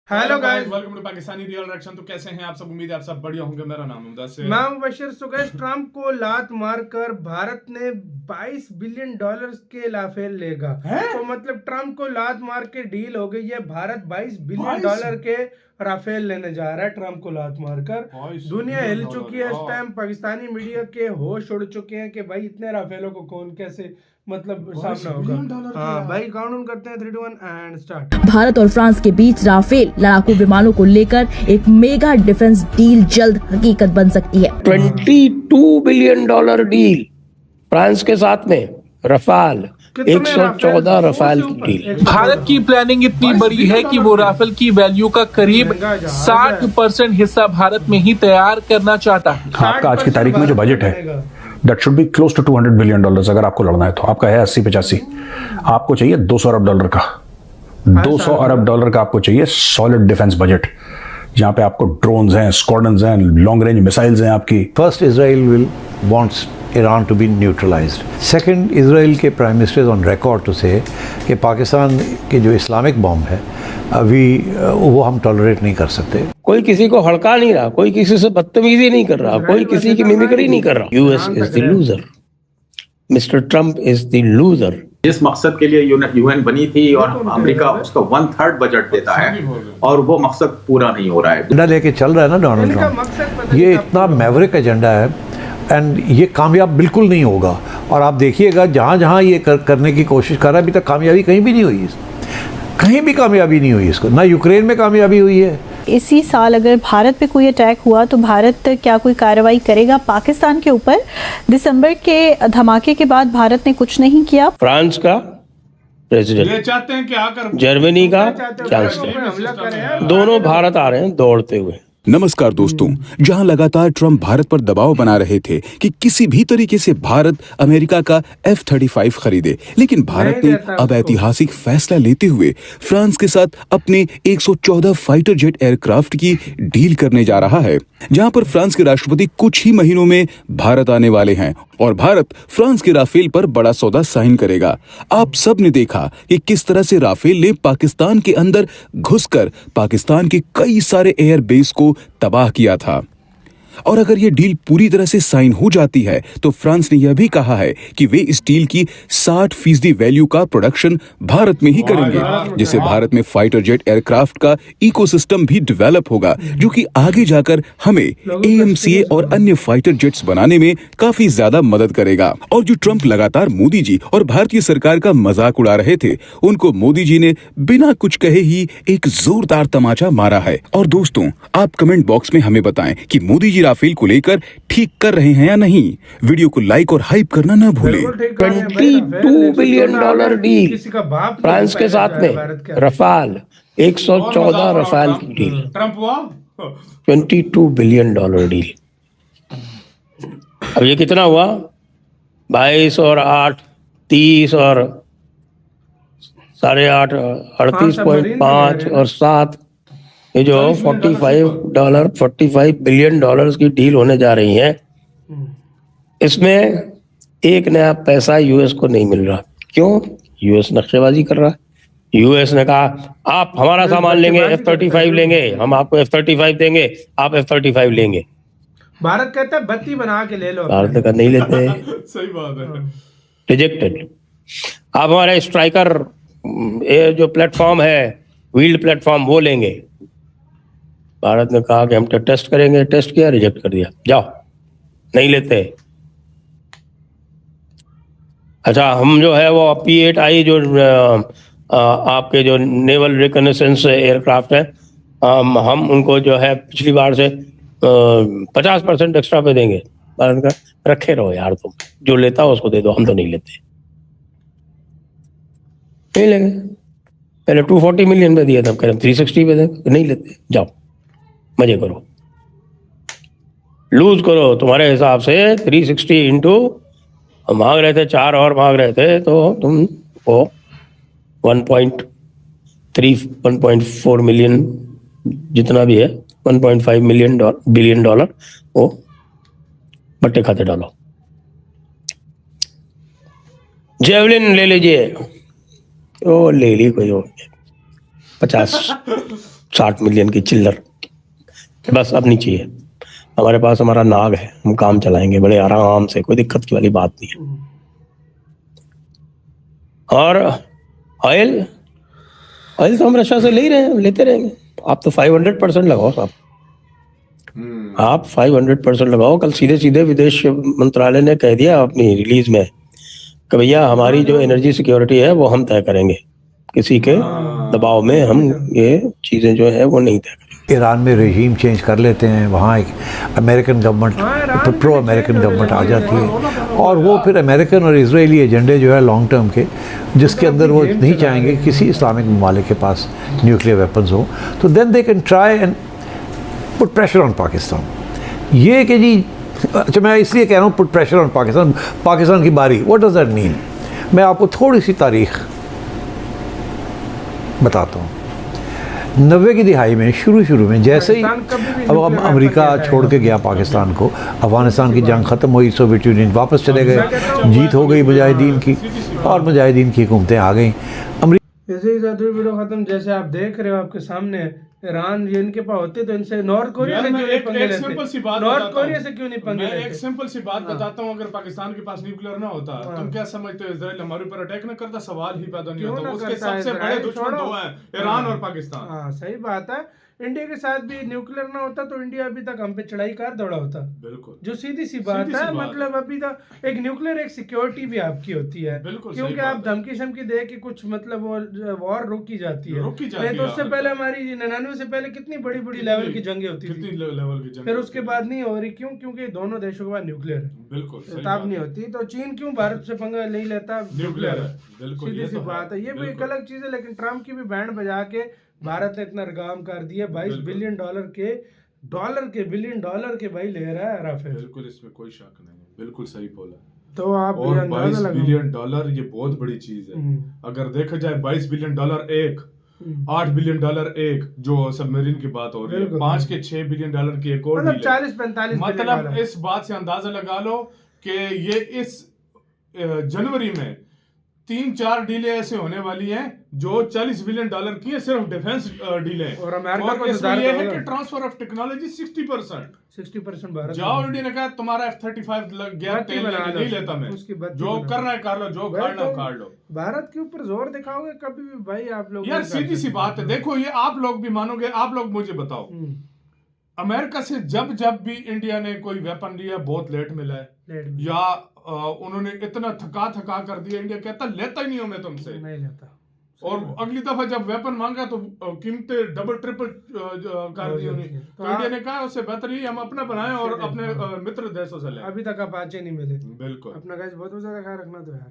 Hello guys, welcome to Pakistani real reaction. तो कैसे हैं आप सब? उम्मीद है आप सब बढ़िया होंगे। मेरा नाम मुदस्सिर। मैं मुबशिर सुगेश। ट्रंप को लात मारकर भारत ने 22 बिलियन डॉलर्स के राफेल लेगा। तो मतलब ट्रंप को लात मार के डील हो गई है। भारत 22 बिलियन डॉलर के राफेल लेने जा रहा है ट्रंप को लात मारकर। दुनिया हिल चुकी है। इस टाइम पाकिस्तानी मीडिया के होश उड़ चुके हैं कि भाई इतने राफेलों को कौन कैसे मतलब सामना होगा। हाँ भाई, काउंट करते हैं 3 2 1 एंड स्टार्ट। भारत और फ्रांस के बीच राफेल लड़ाकू विमानों को लेकर एक मेगा डिफेंस डील जल्द हकीकत बन सकती है। $22 बिलियन डील फ्रांस के साथ में रफाल 114 रफाल की डील। भारत की प्लानिंग इतनी बड़ी है कि वो राफेल की वैल्यू का करीब 60% हिस्सा भारत में ही तैयार करना चाहता है। आपका आज की तारीख में जो बजट है that should be close to $200 billion. अगर आपको लड़ना है तो आपका है 80-85, आपको चाहिए $200 अरब का। $200 अरब का आपको चाहिए सॉलिड डिफेंस बजट, जहां पे आपको ड्रोन्स हैं, स्क्वाड्रन्स हैं, लॉन्ग रेंज मिसाइल्स हैं आपकी। First, Israel will wants Iran to be neutralized. Second, Israel के prime minister is on record to say कि पाकिस्तान के जो इस्लामिक बॉम्ब है अभी वो हम टॉलरेट नहीं कर सकते। कोई किसी को हड़का नहीं रहा, कोई किसी से बदतमीजी नहीं कर रहा, कोई किसी की मिमिक्री नहीं कर रहा। US is the loser, mister Trump is the loser. जिस मकसद के लिए यूएन बनी थी और अमेरिका उसका 1/3 बजट देता है और वो मकसद पूरा नहीं हो रहा है। एजेंडा लेके चल रहा है ना डोनाल्ड ट्रम्प, ये इतना मैवरिक एजेंडा है एंड ये कामयाब बिल्कुल नहीं होगा। और आप देखिएगा जहाँ जहाँ ये करने की कोशिश कर रहा है, अभी तक कामयाबी कहीं भी नहीं हुई, कहीं भी कामयाबी नहीं हुई इसको। ना यूक्रेन में कामयाबी हुई है। इसी साल अगर भारत पे कोई अटैक हुआ तो भारत क्या कोई कार्रवाई करेगा पाकिस्तान के ऊपर? दिसंबर के धमाके के बाद भारत ने कुछ नहीं किया। फ्रांस का प्रेसिडेंट ये चाहते हैं क्या कर, जर्मनी का चांसलर, दोनों भारत आ रहे हैं दौड़ते हुए। नमस्कार दोस्तों, जहां लगातार ट्रंप भारत पर दबाव बना रहे थे कि किसी भी तरीके से भारत अमेरिका का F-35 खरीदे, लेकिन भारत ने अब ऐतिहासिक फैसला लेते हुए फ्रांस के साथ अपने 114 फाइटर जेट एयरक्राफ्ट की डील करने जा रहा है, जहां पर फ्रांस के राष्ट्रपति कुछ ही महीनों में भारत आने वाले हैं और भारत फ्रांस के राफेल पर बड़ा सौदा साइन करेगा। आप सब ने देखा कि किस तरह से राफेल ने पाकिस्तान के अंदर घुसकर पाकिस्तान के कई सारे एयरबेस को तबाह किया था। और अगर यह डील पूरी तरह से साइन हो जाती है तो फ्रांस ने यह भी कहा है कि वे इस डील की 60% वैल्यू का प्रोडक्शन भारत में ही करेंगे, जिससे भारत में फाइटर जेट एयरक्राफ्ट का इकोसिस्टम भी डेवलप होगा, जो कि आगे जाकर हमें AMCA और अन्य फाइटर जेट्स बनाने में काफी ज्यादा मदद करेगा। और जो ट्रंप लगातार मोदी जी और भारतीय सरकार का मजाक उड़ा रहे थे, उनको मोदी जी ने बिना कुछ कहे ही एक जोरदार तमाचा मारा है। और दोस्तों, आप कमेंट बॉक्स में हमें बताएं कि मोदी जी राफेल को लेकर ठीक कर रहे हैं या नहीं। वीडियो को लाइक और हाइप करना ना भूलें। $22 बिलियन डील फ्रांस के साथ में रफाल 114 रफाल की डील। $22 billion deal. अब ये कितना हुआ? 22 और 8 30 और 8.5 38.5 और 7, ये जो $45 बिलियन की डील होने जा रही है, इसमें एक नया पैसा यूएस को नहीं मिल रहा। क्यों? यूएस नक्शेबाजी कर रहा है। यूएस ने कहा आप हमारा सामान लेंगे, F-35 लेंगे, हम आपको F-35 देंगे, आप F-35 लेंगे। भारत कहता है बत्ती बना के ले लो। भारत का नहीं लेते। सही बात है, रिजेक्टेड। आप हमारा स्ट्राइकर जो प्लेटफॉर्म है, व्हील्ड प्लेटफॉर्म, वो लेंगे। भारत ने कहा कि हम टेस्ट करेंगे, टेस्ट किया, रिजेक्ट कर दिया, जाओ नहीं लेते। अच्छा, हम जो है वो P-8I जो आपके जो नेवल रिकनेसेंस एयरक्राफ्ट है, हम उनको जो है पिछली बार से 50% एक्स्ट्रा पे देंगे। भारत का रखे रहो यार, तुम जो लेता हो उसको दे दो, हम तो नहीं लेते, नहीं लेंगे। पहले 240 मिलियन पे दिया था, कह रहे 360 पे देंगे, नहीं लेते, जाओ मजे करो, लूज करो तुम्हारे हिसाब से। 360 इंटू मांग रहे थे 4 और मांग रहे थे, तो तुम वो 1.4 मिलियन जितना भी है, $1.5 बिलियन वो बट्टे खाते डालो। जेवलिन ले लीजिए, ओ ले ली कोई 50 60 मिलियन की चिल्लर, बस अब नहीं चाहिए। हमारे पास हमारा नाग है, हम काम चलाएंगे बड़े आराम से, कोई दिक्कत की वाली बात नहीं है। और ऑयल तो हम रशिया से ले ही रहे हैं, लेते रहेंगे। आप तो 500% लगाओ साहब, आप 500% लगाओ। कल सीधे सीधे विदेश मंत्रालय ने कह दिया अपनी रिलीज में कि भैया हमारी जो एनर्जी सिक्योरिटी है वो हम तय करेंगे, किसी के दबाव में हम ये चीजें जो है वो नहीं तय करेंगे। ईरान में रेजीम चेंज कर लेते हैं, वहाँ एक American government, pro American government आ जाती है, और वो फिर अमेरिकन और इजरायली एजेंडे जो है लॉन्ग टर्म के, जिसके अंदर वो नहीं चाहेंगे किसी इस्लामिक ममालिक के पास न्यूक्लियर वेपन्स हो, तो then they can try and put pressure on Pakistan. ये कि जी, अच्छा मैं इसलिए कह रहा हूँ put pressure on Pakistan, Pakistan की बारी, व्हाट डज दैट मीन? मैं आपको थोड़ी सी तारीख बताता हूँ। 90 की दिहाई में शुरू में जैसे ही अब अमेरिका छोड़ के गया पाकिस्तान को, अफगानिस्तान की जंग ख़त्म हुई, सोवियत यूनियन वापस चले गए, जीत हो गई मुजाहिदीन की, और मुजाहिदीन की हुकूमतें आ गई। जैसे ही वीडियो खत्म, जैसे आप देख रहे हो आपके सामने, ईरान ये इनके पास होते तो इनसे नॉर्थ कोरिया से क्यों नहीं पंगे लेते? नॉर्थ कोरिया से क्यों नहीं पंगे लेते? एक सिंपल सी बात बताता हूँ, अगर पाकिस्तान के पास न्यूक्लियर ना होता, तुम क्या समझते हो इजराइल हमारे ऊपर अटैक न करता? सवाल ही पैदा नहीं होता। उसके सबसे बड़े दुश्मन दो हैं, ईरान और पाकिस्तान। हाँ सही बात है। इंडिया के साथ भी न्यूक्लियर ना होता तो इंडिया अभी तक हम पे चढ़ाई कर दौड़ा होता। बिल्कुल, जो सीधी सी बात है। मतलब अभी तक एक न्यूक्लियर एक सिक्योरिटी भी आपकी होती है, क्योंकि आप धमकी शमकी दे के कुछ मतलब वॉर रोकी जाती है। नहीं तो उससे पहले हमारी 99 से पहले कितनी बड़ी बड़ी लेवल की जंगें होती थी, फिर उसके बाद नहीं हो रही। क्यों? क्योंकि दोनों देशों के पास न्यूक्लियर है। बिल्कुल तब नहीं होती। तो चीन क्यों भारत से पंगा नहीं लेता? न्यूक्लियर है। बिल्कुल सीधी सी बात है। ये भी एक अलग चीज है, लेकिन ट्रम्प की भी बैंड बजा के भारत ने इतना काम कर दिया। 22 बिलियन डॉलर के बिलियन डॉलर के भाई ले रहा है राफेल। बिल्कुल, इसमें कोई शक नहीं है, बिल्कुल सही बोला। तो आप और 22 बिलियन डॉलर ये बहुत बड़ी चीज है। अगर देखा जाए 22 बिलियन डॉलर एक, 8 बिलियन डॉलर एक जो सबमरीन की बात हो रही है, 5 के 6 बिलियन डॉलर की एक और, मतलब 40-45 मतलब इस बात से अंदाजा लगा लो कि ये इस जनवरी में 3-4 डीलें ऐसे होने वाली हैं जो 40 बिलियन डॉलर की है, सिर्फ डिफेंस डीलें। और अमेरिका को इसमें यह है कि ट्रांसफर ऑफ टेक्नोलॉजी 60% भारत। जाओ इंडिया ने कहा तुम्हारा F-35 लग गया, तेल नहीं लेता मैं, जो करना है कर लो, जो खाना है खा लो। भारत के ऊपर जोर दिखाओगे कभी भी भाई आप लोग? यार सीधी सी बात है, देखो ये आप लोग भी मानोगे, आप लोग मुझे बताओ, अमेरिका से जब भी इंडिया ने कोई वेपन लिया बहुत लेट मिला है, या उन्होंने इतना थका कर दिया, इंडिया कहता लेता ही नहीं हूं मैं तुमसे, नहीं लेता। और अगली दफा जब वेपन मांगा तो कीमतें डबल ट्रिपल कर दी उन्हें। तो इंडिया ने कहा उससे बेहतर ही हम अपना बनाएं और अपने मित्र देशों से लें। अभी तक अपाचे नहीं मिले। बिल्कुल। अपना गाइस बहुत ज्यादा ख्याल रखना तो यार।